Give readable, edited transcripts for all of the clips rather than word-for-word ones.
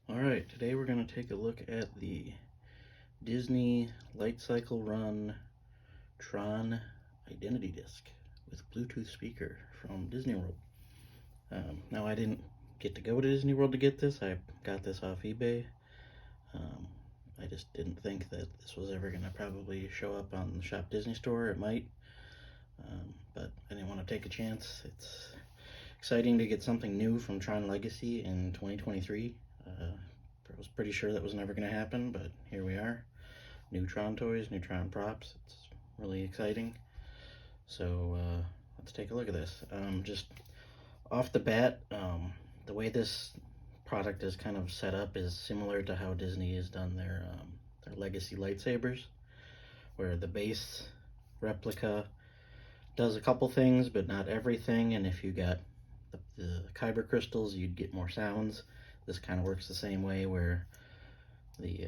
Alright, today we're going to take a look at the Disney Light Cycle Run Tron Identity Disc with Bluetooth speaker from Disney World. Now I didn't get to go to Disney World to get this. I got this off eBay. I just didn't think that this was ever going to probably show up on the Shop Disney store. It might, but I didn't want to take a chance. It's exciting to get something new from Tron Legacy in 2023. I was pretty sure that was never going to happen, but here we are. New Tron toys, new Tron props. It's really exciting. So let's take a look at this. Just off the bat, the way this product is kind of set up is similar to how Disney has done their legacy lightsabers, where the base replica does a couple things, but not everything. And if you got the kyber crystals, you'd get more sounds. This kind of works the same way, where the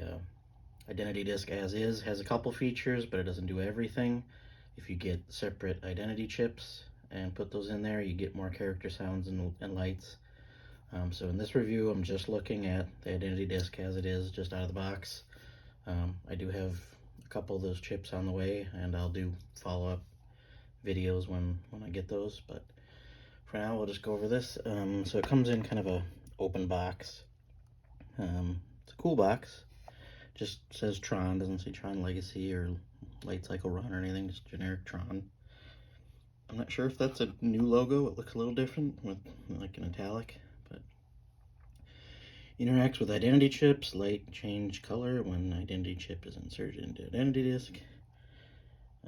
identity disc as is has a couple features, but it doesn't do everything. If you get separate identity chips and put those in there, you get more character sounds and lights. So in this review, I'm just looking at the identity disc as it is, just out of the box. I do have a couple of those chips on the way, and I'll do follow-up videos when I get those, but for now we'll just go over this. So it comes in kind of a open box. It's a cool box. Just says Tron, doesn't say Tron Legacy or Light Cycle Run or anything, just generic Tron. I'm not sure if that's a new logo. It looks a little different with like an italic, but interacts with identity chips. Light change color when identity chip is inserted into identity disc.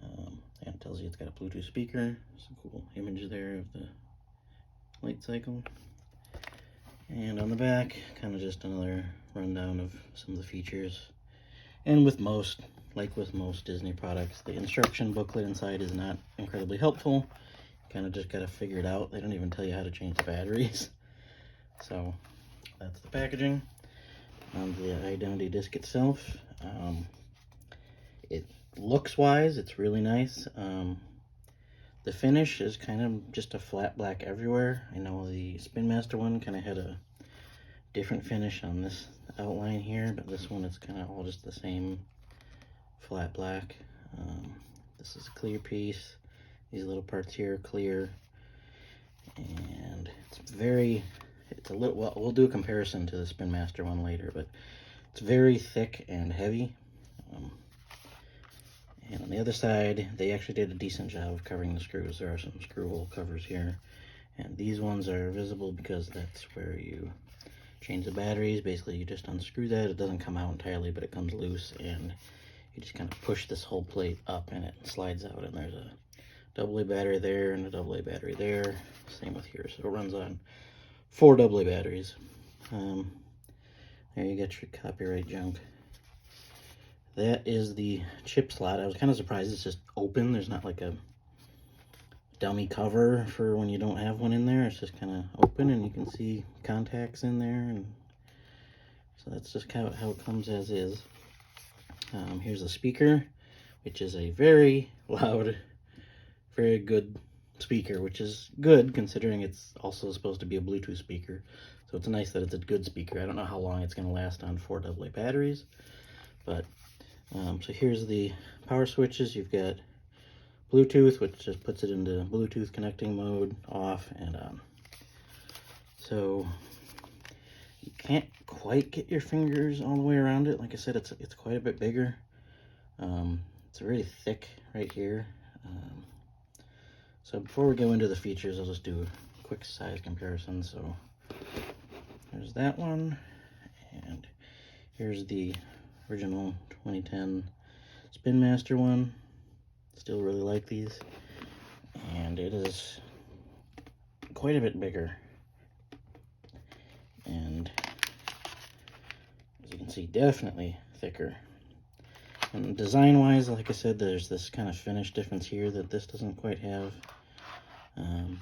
And it tells you it's got a Bluetooth speaker. Some cool image there of the light cycle. And on the back, kind of just another rundown of some of the features. And with most Disney products, the instruction booklet inside is not incredibly helpful. You kind of just got to figure it out. They don't even tell you how to change the batteries. So that's the packaging. On the identity disc itself, it looks wise, it's really nice. The finish is kind of just a flat black everywhere. I know the Spin Master one kind of had a different finish on this outline here, but this one is kind of all just the same flat black. This is a clear piece. These little parts here are clear, and it's a little, well, we'll do a comparison to the Spin Master one later, but it's very thick and heavy. And on the other side, they actually did a decent job of covering the screws. There are some screw hole covers here, and these ones are visible because that's where you change the batteries. Basically, you just unscrew that. It doesn't come out entirely, but it comes loose, and you just kind of push this whole plate up, and it slides out, and there's a AA battery there and a AA battery there. Same with here, so it runs on 4 AA batteries. There you get your copyright junk. That is the chip slot. I was kind of surprised it's just open. There's not like a dummy cover for when you don't have one in there. It's just kind of open, and you can see contacts in there, and so that's just kind of how it comes as is. Here's the speaker, which is a very loud, very good speaker, which is good considering it's also supposed to be a Bluetooth speaker. So it's nice that it's a good speaker. I don't know how long it's going to last on 4 AA batteries, but so here's the power switches. You've got Bluetooth, which just puts it into Bluetooth connecting mode, off and on. So you can't quite get your fingers all the way around it. Like I said, it's quite a bit bigger. It's really thick right here. So before we go into the features, I'll just do a quick size comparison. So there's that one, and here's the original 2010 Spin Master one. Still really like these, and it is quite a bit bigger, and as you can see, definitely thicker. And design wise, like I said, there's this kind of finish difference here that this doesn't quite have, and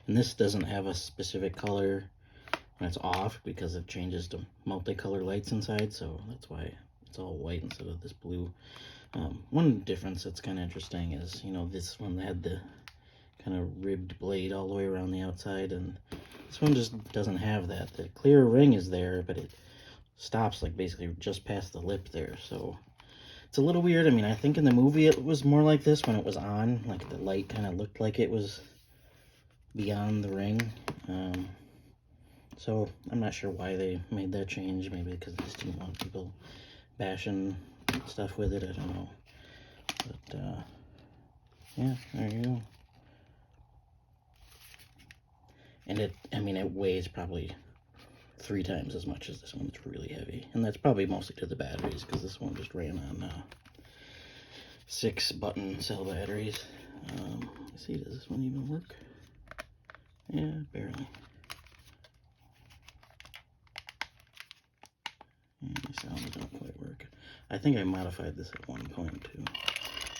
this doesn't have a specific color when it's off because it changes to multicolor lights inside, so that's why it's all white instead of this blue. One difference that's kind of interesting is, you know, this one had the kind of ribbed blade all the way around the outside, and this one just doesn't have that. The clear ring is there, but it stops like basically just past the lip there, so it's a little weird. I mean, I think in the movie it was more like this when it was on, like the light kind of looked like it was beyond the ring. So I'm not sure why they made that change. Maybe because they just didn't want people bashing stuff with it. I don't know. But yeah, there you go. And it weighs probably 3 times as much as this one. It's really heavy, and that's probably mostly to the batteries, because this one just ran on 6 button cell batteries. Let's see, does this one even work? Yeah, barely. And the sounds don't quite work. I think I modified this at one point too.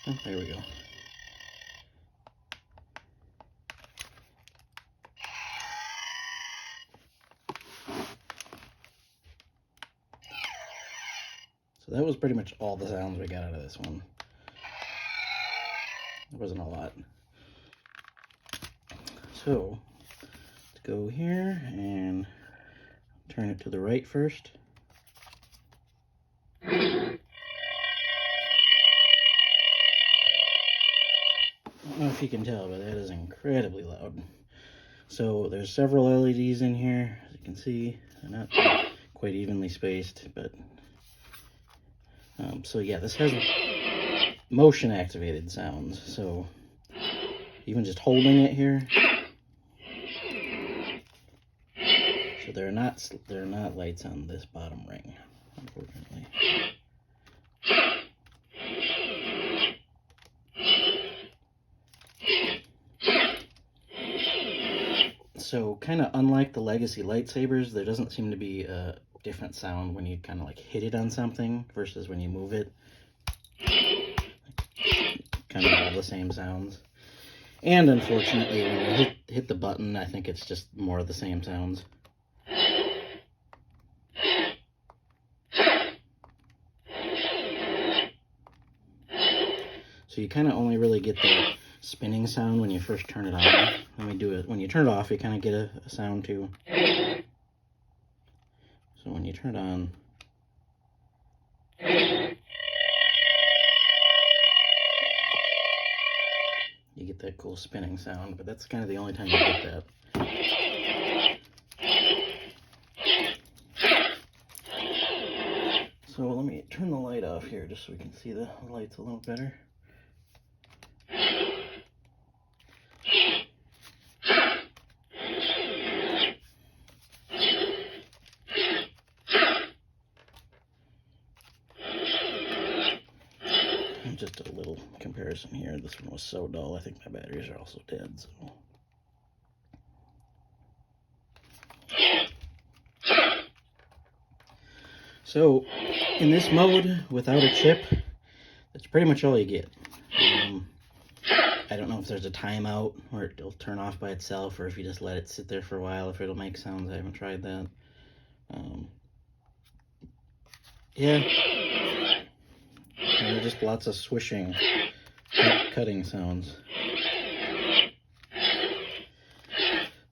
Oh, there we go. So that was pretty much all the sounds we got out of this one. It wasn't a lot. So let's go here and turn it to the right first. I don't know if you can tell, but that is incredibly loud. So there's several LEDs in here, as you can see. They're not quite evenly spaced, but so yeah, this has motion activated sounds. So even just holding it here, so there are not lights on this bottom ring, unfortunately. So kind of unlike the Legacy lightsabers, there doesn't seem to be a different sound when you kind of like hit it on something versus when you move it. Kind of all the same sounds. And unfortunately, when you hit the button, I think it's just more of the same sounds. So you kind of only really get the spinning sound when you first turn it on. When you turn it off, you kind of get a sound too. So when you turn it on, you get that cool spinning sound, but that's kind of the only time you get that. So let me turn the light off here just so we can see the lights a little better. Just a little comparison here. This one was so dull, I think my batteries are also dead. So in this mode, without a chip, that's pretty much all you get. I don't know if there's a timeout where it'll turn off by itself, or if you just let it sit there for a while, if it'll make sounds. I haven't tried that. Yeah. And just lots of swishing, cutting sounds.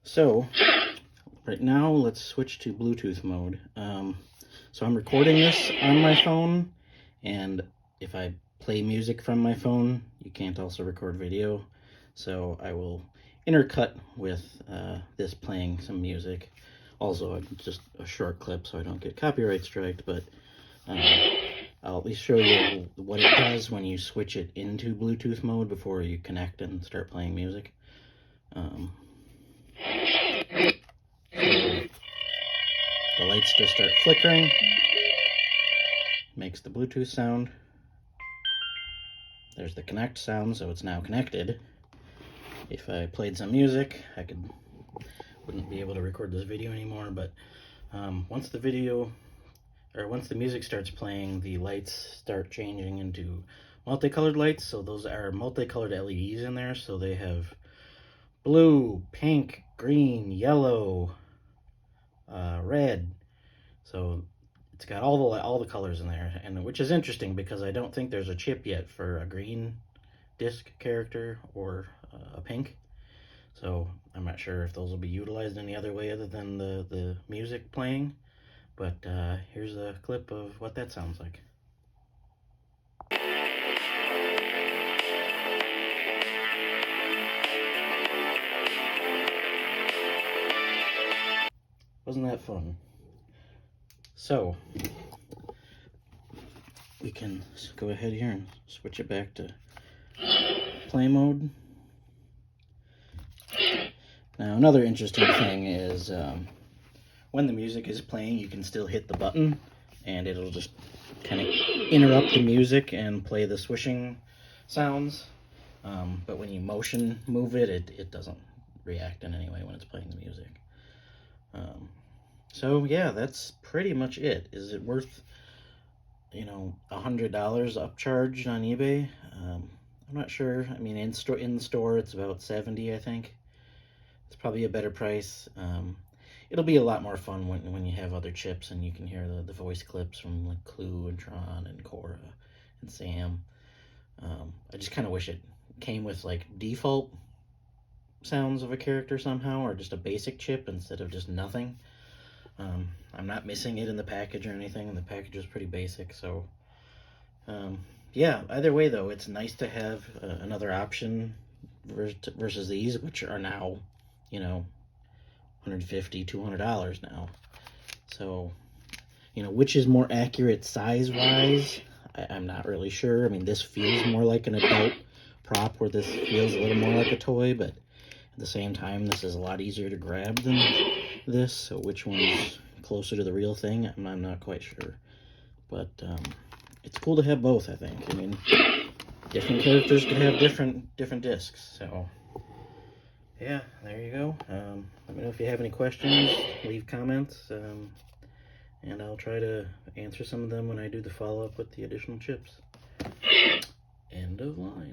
So, right now, let's switch to Bluetooth mode. So I'm recording this on my phone, and if I play music from my phone, you can't also record video. So I will intercut with this playing some music. Also, just a short clip so I don't get copyright striked, but I'll at least show you what it does when you switch it into Bluetooth mode before you connect and start playing music. So the lights just start flickering, makes the Bluetooth sound. There's the connect sound, so it's now connected. If I played some music, wouldn't be able to record this video anymore, but once the music starts playing, the lights start changing into multicolored lights. So those are multicolored LEDs in there. So they have blue, pink, green, yellow, red. So it's got all the colors in there, and which is interesting because I don't think there's a chip yet for a green disc character or a pink. So I'm not sure if those will be utilized any other way other than the music playing. But here's a clip of what that sounds like. Wasn't that fun? So we can go ahead here and switch it back to play mode. Now another interesting thing is when the music is playing, you can still hit the button and it'll just kind of interrupt the music and play the swishing sounds. But when you motion move it, it doesn't react in any way when it's playing the music. So yeah, that's pretty much it. Is it worth, $100 upcharge on eBay? I'm not sure. I mean, in the store it's about $70, I think. It's probably a better price. It'll be a lot more fun when you have other chips and you can hear the voice clips from like Clue and Tron and Cora and Sam. I just kind of wish it came with like default sounds of a character somehow, or just a basic chip instead of just nothing. I'm not missing it in the package or anything, and the package is pretty basic, so yeah, either way though, it's nice to have another option versus these, which are now, $150, $200 now. So, which is more accurate size-wise, I'm not really sure. I mean, this feels more like an adult prop, where this feels a little more like a toy, but at the same time, this is a lot easier to grab than this, so which one's closer to the real thing, I'm not quite sure. But it's cool to have both, I think. I mean, different characters could have different discs, so yeah, there you go. Let me know if you have any questions, leave comments, and I'll try to answer some of them when I do the follow-up with the additional chips. End of line.